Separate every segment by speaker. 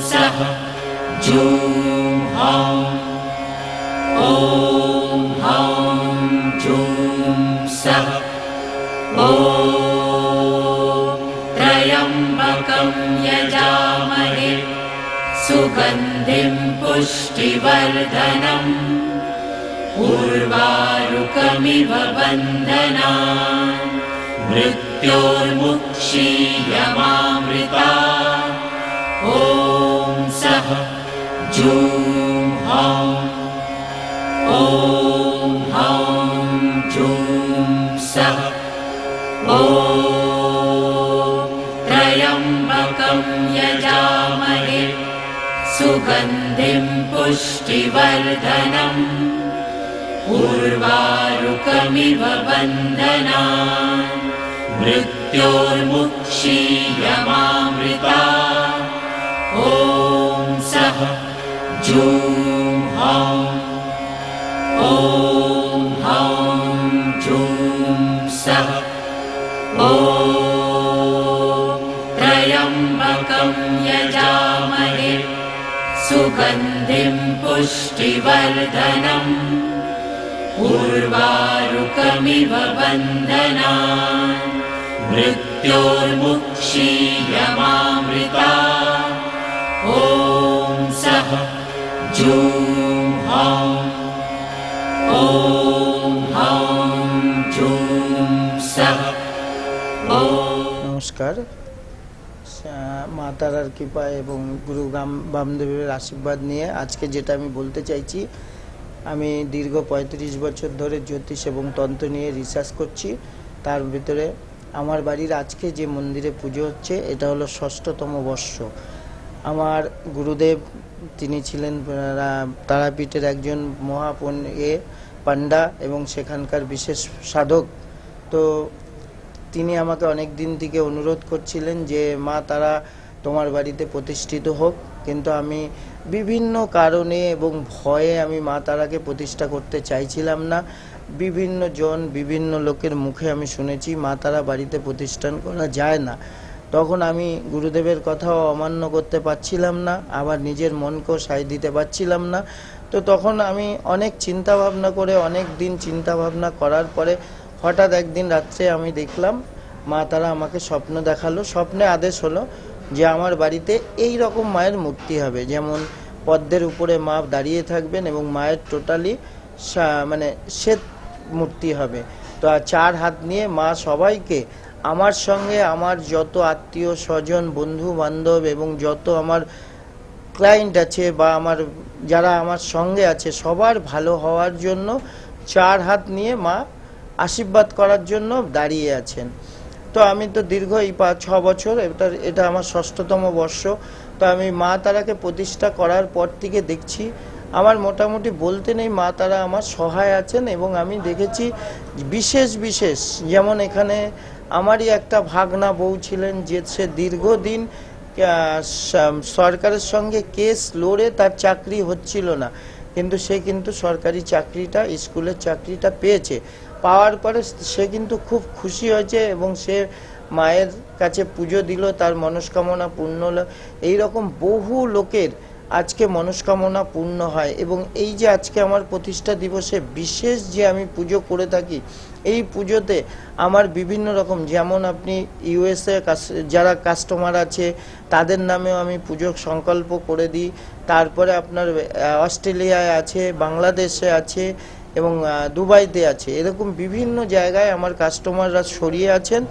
Speaker 1: सः जूं हौं ॐ हौं जूं सः ॐ त्र्यम्बकं यजामहे सुगन्धिं पुष्टिवर्धनम् उर्वारुकमिव बन्धनान् मृत्योर्मुक्षीयमामृता ॐ सः जूं हौं ॐ हौं जूं सः ॐ त्र्यम्बकं यजामहे सुगन्धिं पुष्टिवर्धनम् उर्वारुकमिव बन्धनान् मृत्योर्मुक्षीयमामृता ॐ सः जूं हौं ॐ हौं जूं सः ॐ त्र्यम्बकं यजामहे सुगन्धिं पुष्टिवर्धनम् उर्वारुकमिव बन्धनान् मृत्योर्मुक्षीयमामृता ॐ सः जूं हौं ॐ हौं जूं सः ॐ।
Speaker 2: नमस्कार। মা তারার কৃপা এবং গুরু বামদেবের আশীর্বাদ নিয়ে আজকে যেটা আমি বলতে চাইছি, আমি দীর্ঘ ৩৫ বছর ধরে জ্যোতিষ এবং তন্ত্র নিয়ে রিসার্চ করছি। তার ভিতরে আমার বাড়ির আজকে যে মন্দিরে পুজো হচ্ছে এটা হলো ৬ষ্ঠতম বর্ষ। আমার গুরুদেব তিনি ছিলেন তারাপীঠের একজন পান্ডা এবং সেখানকার বিশেষ সাধক। তো তিনি আমাকে অনেক দিন থেকে অনুরোধ করছিলেন যে মা তারা তোমার বাড়িতে প্রতিষ্ঠিত হোক, কিন্তু আমি বিভিন্ন কারণে এবং ভয়ে আমি মা তারাকে প্রতিষ্ঠা করতে চাইছিলাম না। বিভিন্ন লোকের মুখে আমি শুনেছি মা তারা বাড়িতে প্রতিষ্ঠান করা যায় না। তখন আমি গুরুদেবের কথাও অমান্য করতে পারছিলাম না, আবার নিজের মনকেও সায় দিতে পারছিলাম না। তো তখন আমি অনেক চিন্তা ভাবনা করে অনেক দিন চিন্তা ভাবনা করার পরে হঠাৎ একদিন রাত্রে আমি দেখলাম মা তারা আমাকে স্বপ্ন দেখালো। স্বপ্নে আদেশ হলো যে আমার বাড়িতে এই রকম মায়ের মূর্তি হবে, যেমন পদ্মের উপরে মা দাঁড়িয়ে থাকবেন এবং মায়ের টোটালি মানে শ্বেত মূর্তি হবে। তো 4 হাত নিয়ে মা সবাইকে, আমার সঙ্গে আমার যত আত্মীয় স্বজন বন্ধু বান্ধব এবং যত আমার ক্লায়েন্ট আছে বা আমার যারা আমার সঙ্গে আছে সবার ভালো হওয়ার জন্য 4 হাত নিয়ে মা আশীর্বাদ করার জন্য দাঁড়িয়ে আছেন। তো আমি তো দীর্ঘ এই 5-6 বছর, এটা আমার ৬ষ্ঠতম বর্ষ। তো আমি মা তারাকে প্রতিষ্ঠা করার পর থেকে দেখছি আমার মোটামুটি বলতে নেই মা তারা আমার সহায় আছেন। এবং আমি দেখেছি বিশেষ যেমন এখানে আমারই একটা ভাগনা বউ ছিলেন যে সে দীর্ঘদিন সরকারের সঙ্গে কেস লড়ে তার চাকরি হচ্ছিল না, কিন্তু সে সরকারি চাকরিটা, স্কুলের চাকরিটা পেয়েছে। পাওয়ার পরে সে কিন্তু খুব খুশি হয়েছে এবং সে মায়ের কাছে পুজো দিল, তার মনস্কামনা পূর্ণ হলো। এইরকম বহু লোকের আজকে মনস্কামনা পূর্ণ হয়। এবং এই যে আজকে আমার প্রতিষ্ঠা দিবসে বিশেষ যে আমি পুজো করে থাকি, এই পুজোতে আমার বিভিন্ন রকম, যেমন আপনি ইউএসএ যারা কাস্টমার আছে তাদের নামেও আমি পুজোর সংকল্প করে দিই। তারপরে আপনার অস্ট্রেলিয়ায় আছে, বাংলাদেশে আছে এবং দুবাইতে আছে। এরকম বিভিন্ন জায়গায় আমার কাস্টমাররা ছড়িয়ে আছেন,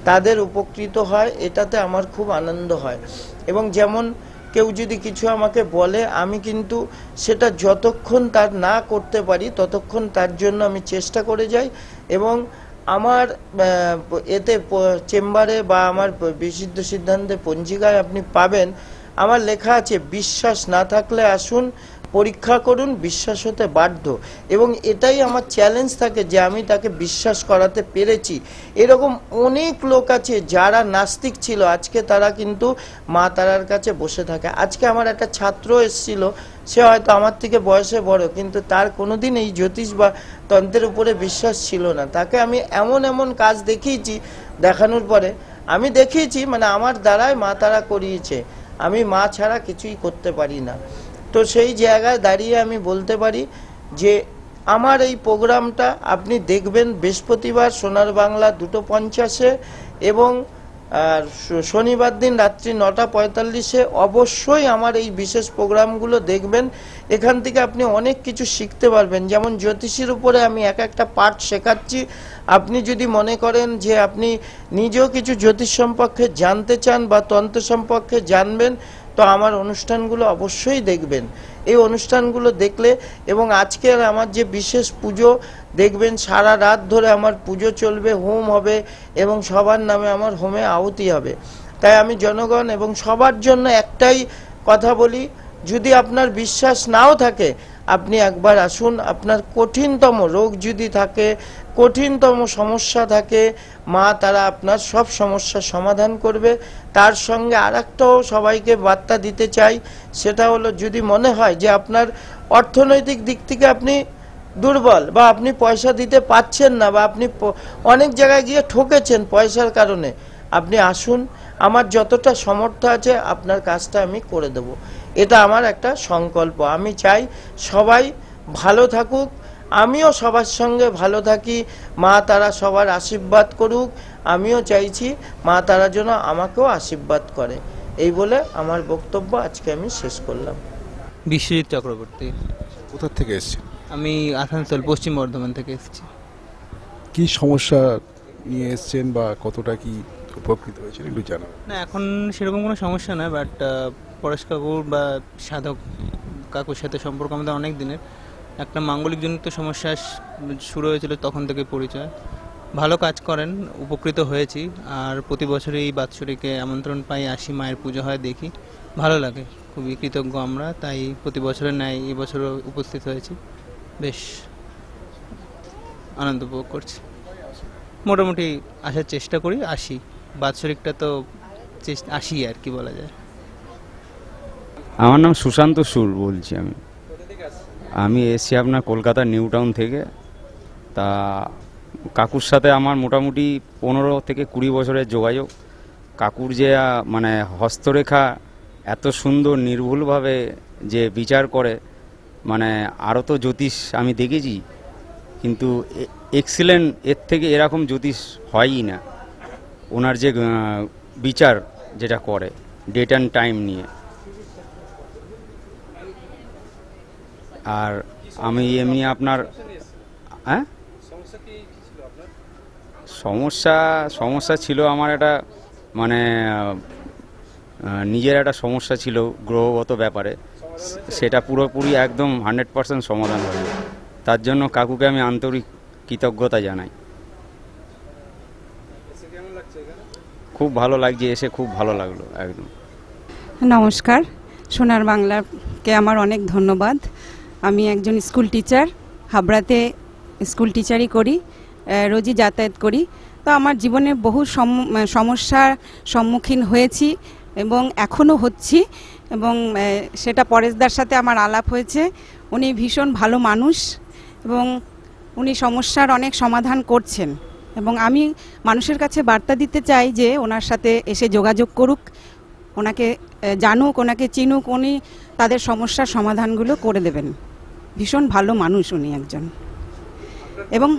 Speaker 2: তাদের উপকৃত হয়, এটাতে আমার খুব আনন্দ হয়। এবং যেমন কেউ যদি কিছু আমাকে বলে, আমি কিন্তু সেটা যতক্ষণ তার না করতে পারি ততক্ষণ তার জন্য আমি চেষ্টা করে যাই। এবং আমার এতে চেম্বারে বা আমার বিশুদ্ধ সিদ্ধান্তে পঞ্জিকায় আপনি পাবেন আমার লেখা আছে, বিশ্বাস না থাকলে আসুন, পরীক্ষা করুন, বিশ্বাস হতে বাধ্য। এবং এটাই আমার চ্যালেঞ্জ থাকে যে আমি তাকে বিশ্বাস করাতে পেরেছি। এরকম অনেক লোক আছে যারা নাস্তিক ছিল, আজকে তারা কিন্তু মা তারার কাছে বসে থাকে। আজকে আমার একটা ছাত্র এসেছিল, সে হয়তো আমার থেকে বয়সে বড়, কিন্তু তার কোনোদিন এই জ্যোতিষ বা তন্ত্রের উপরে বিশ্বাস ছিল না। তাকে আমি এমন কাজ দেখিয়েছি, দেখানোর পরে আমি দেখিয়েছি মানে আমার দ্বারাই মা তারা করিয়েছে। আমি মা ছাড়া কিছুই করতে পারি না। তো সেই জায়গায় দাঁড়িয়ে আমি বলতে পারি যে আমার এই প্রোগ্রামটা আপনি দেখবেন বৃহস্পতিবার সোনার বাংলা 2:50-এ এবং শনিবার দিন রাত্রি 9:45-এ অবশ্যই আমার এই বিশেষ প্রোগ্রামগুলো দেখবেন। এখান থেকে আপনি অনেক কিছু শিখতে পারবেন। যেমন জ্যোতিষীর উপরে আমি একটা পাঠ শেখাচ্ছি। আপনি যদি মনে করেন যে আপনি নিজেও কিছু জ্যোতিষ সম্পর্কে জানতে চান বা তন্ত্র সম্পর্কে জানবেন, তো আমার অনুষ্ঠানগুলো অবশ্যই দেখবেন। এই অনুষ্ঠানগুলো দেখলে এবং আজকের আমার যে বিশেষ পুজো দেখবেন, সারা রাত ধরে আমার পুজো চলবে, হোম হবে এবং সবার নামে আমার হোমে আহুতি হবে। তাই আমি জনগণ এবং সবার জন্য একটাই কথা বলি, যদি আপনার বিশ্বাস নাও থাকে আপনি একবার আসুন। আপনার কঠিনতম রোগ যদি থাকে, কঠিনতম সমস্যা থাকে, মা তারা আপনার সব সমস্যার সমাধান করবে। তার সঙ্গে আরেকটাও সবাইকে বার্তা দিতে চাই, সেটা হলো যদি মনে হয় যে আপনার অর্থনৈতিক দিক থেকে আপনি দুর্বল বা আপনি পয়সা দিতে পাচ্ছেন না বা আপনি অনেক জায়গায় গিয়ে ঠকেছেন পয়সার কারণে, আপনি আসুন। আমার যতটা সামর্থ্য আছে আপনার কাজটা আমি করে দেব। এটা আমার একটা সংকল্প। আমি চাই সবাই ভালো থাকুক, আমিও সবার সঙ্গে ভালো থাকি, মা তারা সবার আশীর্বাদ করুক। আমিও চাইছি মা তারা যেন আমাকেও আশীর্বাদ করে। এই বলে আমার বক্তব্য আজকে আমি শেষ করলাম।
Speaker 3: বিশ্বজিৎ চক্রবর্তী।
Speaker 4: কোথা থেকে এসেছেন?
Speaker 3: আমি আসানসোল, পশ্চিম বর্ধমান থেকে এসেছি।
Speaker 4: কি সমস্যা নিয়ে এসেছেন বা কতটা কি উপকৃত হয়েছেন একটু জানাবেন।
Speaker 3: না, এখন সেরকম কোনো সমস্যা নয়, বাট পরেশ কাকুর বা সাধক কাকুর সাথে সম্পর্ক আমাদের অনেক দিনের। একটা মাঙ্গলিকজনিত সমস্যা শুরু হয়েছিল, তখন থেকে পরিচয়। ভালো কাজ করেন, উপকৃত হয়েছি। আর প্রতি বছরই এই বাৎসরিকে আমন্ত্রণ পাই, আসি, মায়ের পুজো হয়, দেখি, ভালো লাগে, খুবই কৃতজ্ঞ আমরা। তাই প্রতি বছরের ন্যায় এই বছরও উপস্থিত হয়েছি, বেশ আনন্দ উপভোগ করছি। মোটামুটি আসার চেষ্টা করি, আসি। বাৎসরিকটা তো আসি আর কি বলা যায়।
Speaker 5: আমার নাম সুশান্ত সুর বলছি। আমি এসছি আপনার কলকাতা নিউ টাউন থেকে। তা কাকুর সাথে আমার মোটামুটি 15 থেকে 20 বছরের যোগাযোগ। কাকুর যে মানে হস্তরেখা এত সুন্দর নির্ভুলভাবে যে বিচার করে, মানে আরও তো জ্যোতিষ আমি দেখেছি, কিন্তু এক্সিলেন্ট এর থেকে এরকম জ্যোতিষ হয়ই না। ওনার যে বিচার যেটা করে ডেট অ্যান্ড টাইম নিয়ে। আর আমি এমনি আপনার সমস্যা ছিল আমার একটা, মানে নিজের একটা সমস্যা ছিল গ্রহগত ব্যাপারে, সেটা পুরোপুরি একদম 100% সমাধান হয়ে যায়। তার জন্য কাকুকে আমি আন্তরিক কৃতজ্ঞতা জানাই। খুব ভালো লাগছে, এসে খুব ভালো লাগলো একদম।
Speaker 6: নমস্কার, সোনার বাংলাকে আমার অনেক ধন্যবাদ। আমি একজন স্কুল টিচার, হাবড়াতে স্কুল টিচারই করি, রোজই যাতায়াত করি। তো আমার জীবনে বহু সমস্যার সম্মুখীন হয়েছি এবং এখনও হচ্ছি, এবং সেটা পরেশদার সাথে আমার আলাপ হয়েছে। উনি ভীষণ ভালো মানুষ এবং উনি সমস্যার অনেক সমাধান করছেন, এবং আমি মানুষের কাছে বার্তা দিতে চাই যে ওনার সাথে এসে যোগাযোগ করুক, ওনাকে জানুক, ওনাকে চিনুক, উনি তাদের সমস্যার সমাধানগুলো করে দেবেন। ভীষণ ভালো মানুষ উনি একজন। এবং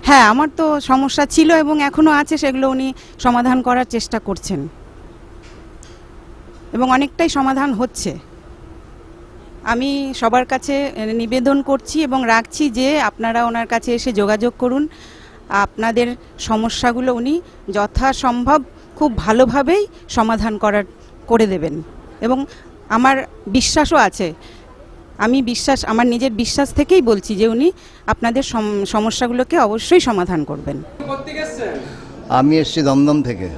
Speaker 6: হ্যাঁ, আমার তো সমস্যা ছিল এবং এখনও আছে, সেগুলো উনি সমাধান করার চেষ্টা করছেন এবং অনেকটাই সমাধান হচ্ছে। আমি সবার কাছে নিবেদন করছি এবং রাখছি যে আপনারা ওনার কাছে এসে যোগাযোগ করুন। আপনাদের সমস্যাগুলো উনি যথাসম্ভব খুব ভালোভাবেই সমাধান করে দেবেন এবং আমার বিশ্বাসও আছে। আমার নিজের বিশ্বাস থেকেই বলছি যে উনি আপনাদের সমস্যাগুলোকে অবশ্যই সমাধান করবেন।
Speaker 7: আমি এসেছি দমদম থেকে।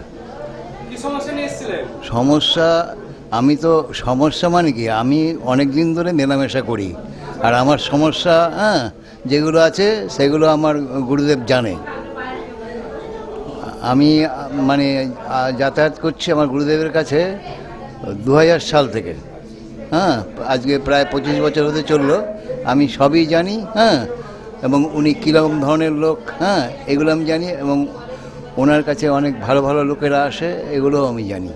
Speaker 7: সমস্যা মানে কি, আমি অনেক দিন ধরে মেলামেশা করি, আর আমার সমস্যা যেগুলো আছে সেগুলো আমার গুরুদেব জানে। আমি মানে যাতায়াত করছি আমার গুরুদেবের কাছে 2000 সাল থেকে। আজকে প্রায় 25 বছর হতে চললো। আমি সবই জানি, এবং উনি কীরকম ধরনের লোক, এগুলো আমি জানি, এবং ওনার কাছে অনেক ভালো ভালো লোকেরা আসে, এগুলোও আমি জানি।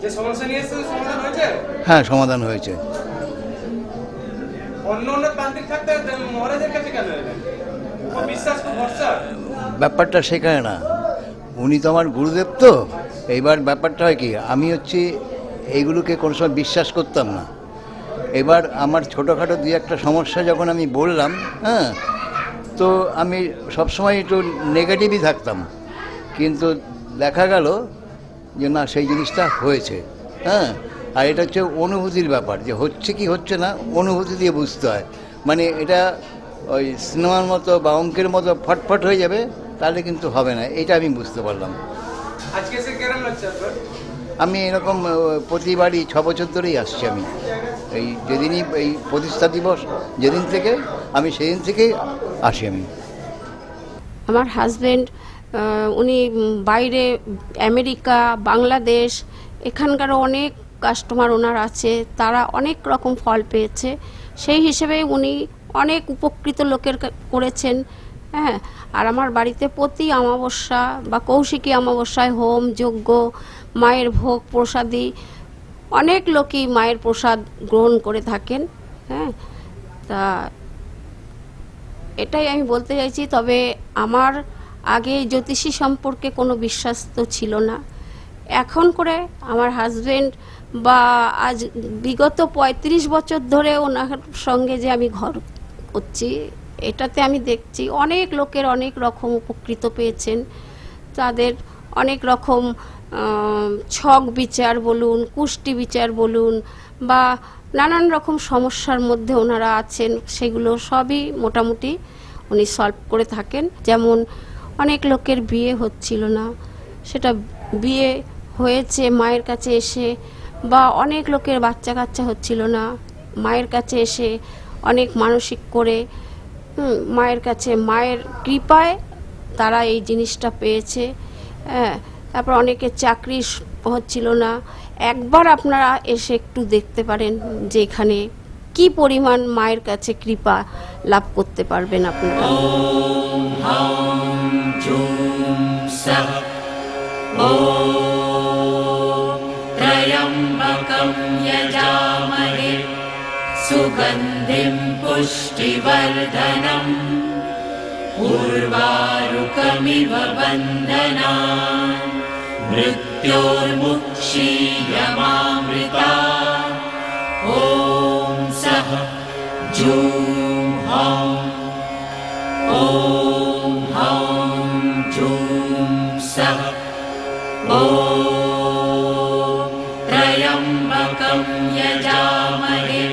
Speaker 3: যে সমস্যা নিয়ে এসেছে সমাধান হয়েছে?
Speaker 7: হ্যাঁ, সমাধান হয়েছে।
Speaker 3: অন্য তান্ত্রিক থাকতে মহারাজের কাছে কেন এলেন? বিশ্বাস তো ভরসা।
Speaker 7: ব্যাপারটা সেখানে না, উনি তো আমার গুরুদেব। তো এইবার ব্যাপারটা হয় কি, আমি হচ্ছে এইগুলোকে কোনো সময় বিশ্বাস করতাম না। এবার আমার ছোটোখাটো দুই একটা সমস্যা যখন আমি বললাম, হ্যাঁ, তো আমি সবসময় একটু নেগেটিভই থাকতাম, কিন্তু দেখা গেল যে না, সেই জিনিসটা হয়েছে। হ্যাঁ, আর এটা হচ্ছে অনুভূতির ব্যাপার, যে হচ্ছে কি হচ্ছে না অনুভূতি দিয়ে বুঝতে হয়। মানে এটা ওই সিনেমার মতো বা অঙ্কের মতো ফটফট হয়ে যাবে তাহলে কিন্তু হবে না, এটা আমি বুঝতে পারলাম।
Speaker 3: আজকে সে কেমন লাগছে আপনার?
Speaker 7: আমি এরকম প্রতিবারই 6 বছর ধরেই আসছি। আমি এই যেদিনই এই প্রতিষ্ঠা দিবস যেদিন থেকে, আমি সেদিন থেকেই আসি। আমি
Speaker 8: আমার হাজব্যান্ড উনি বাইরে আমেরিকা, বাংলাদেশ, এখানকারও অনেক কাস্টমার ওনার আছে, তারা অনেক রকম ফল পেয়েছে। সেই হিসেবে উনি অনেক উপকৃত লোকের করেছেন। হ্যাঁ, আর আমার বাড়িতে প্রতি অমাবস্যা বা কৌশিকী অমাবস্যায় হোম যজ্ঞ, মায়ের ভোগ প্রসাদী, অনেক লোকই মায়ের প্রসাদ গ্রহণ করে থাকেন। হ্যাঁ, তা এটাই আমি বলতে চাইছি। তবে আমার আগে জ্যোতিষী সম্পর্কে কোনো বিশ্বাস তো ছিল না। এখন করে আমার হাজবেন্ড বা আজ বিগত 35 বছর ধরে ওনার সঙ্গে যে আমি ঘর করছি, এটাতে আমি দেখছি অনেক লোকের অনেক রকম উপকৃত পেয়েছেন। তাদের অনেক রকম ছক বিচার বলুন, কুষ্টি বিচার বলুন, বা নানান রকম সমস্যার মধ্যে ওনারা আছেন, সেগুলো সবই মোটামুটি উনি সলভ করে থাকেন। যেমন অনেক লোকের বিয়ে হচ্ছিল না, সেটা বিয়ে হয়েছে মায়ের কাছে এসে, বা অনেক লোকের বাচ্চা কাচ্চা হচ্ছিল না, মায়ের কাছে এসে অনেক মানসিক করে মায়ের কাছে, মায়ের কৃপায় তারা এই জিনিসটা পেয়েছে। হ্যাঁ, তারপর অনেকের চাকরি হচ্ছিল না। একবার আপনারা এসে একটু দেখতে পারেন যে এখানে কি পরিমাণ মায়ের কাছে কৃপা লাভ করতে পারবেন আপনারা।
Speaker 1: ওম হাম জুম সহ ওম ত্রয়ম্বকম যজামহে সুগন্ধিম পুষ্টিবর্ধনম উর্বারুকমিব বন্ধনান মৃত্যুর্মুক্ষীয়মামৃতা। ওম সহ জুম হাম ওম হাম জুম সহ ওম ত্রয়ম্বকম যজামহে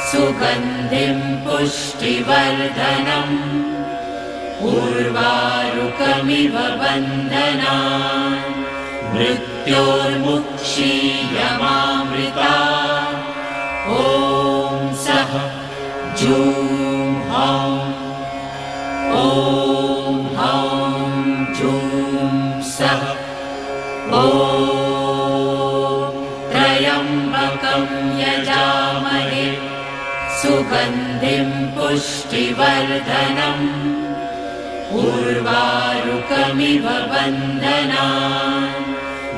Speaker 1: সুগন্ধিম পুষ্টিবর্ধনম উর্বারুকমিব বন্ধনান মৃত্যুর্মুক্ষীয়মামৃতা। ওম সহ জুম হাম ওম হাম জুম সহ ওম ত্রয়ম্বকম যজামহে সুগন্ধিম পুষ্টিবর্ধনম উর্বারুকমিব বন্ধনান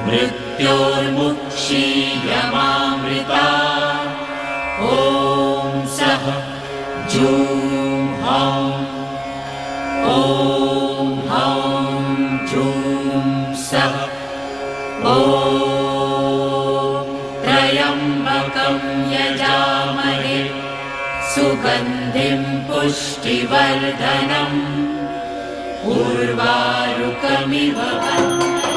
Speaker 1: মৃত্যুর্মুক্ষীয়মামৃতা। ওম সহ জুম হাম ওম হাম জুম সহ ওম ত্রয়ম্বকম যজামহে সুগন্ধিম পুষ্টিবর্ধনম উর্বারুকমিব বন্ধনান।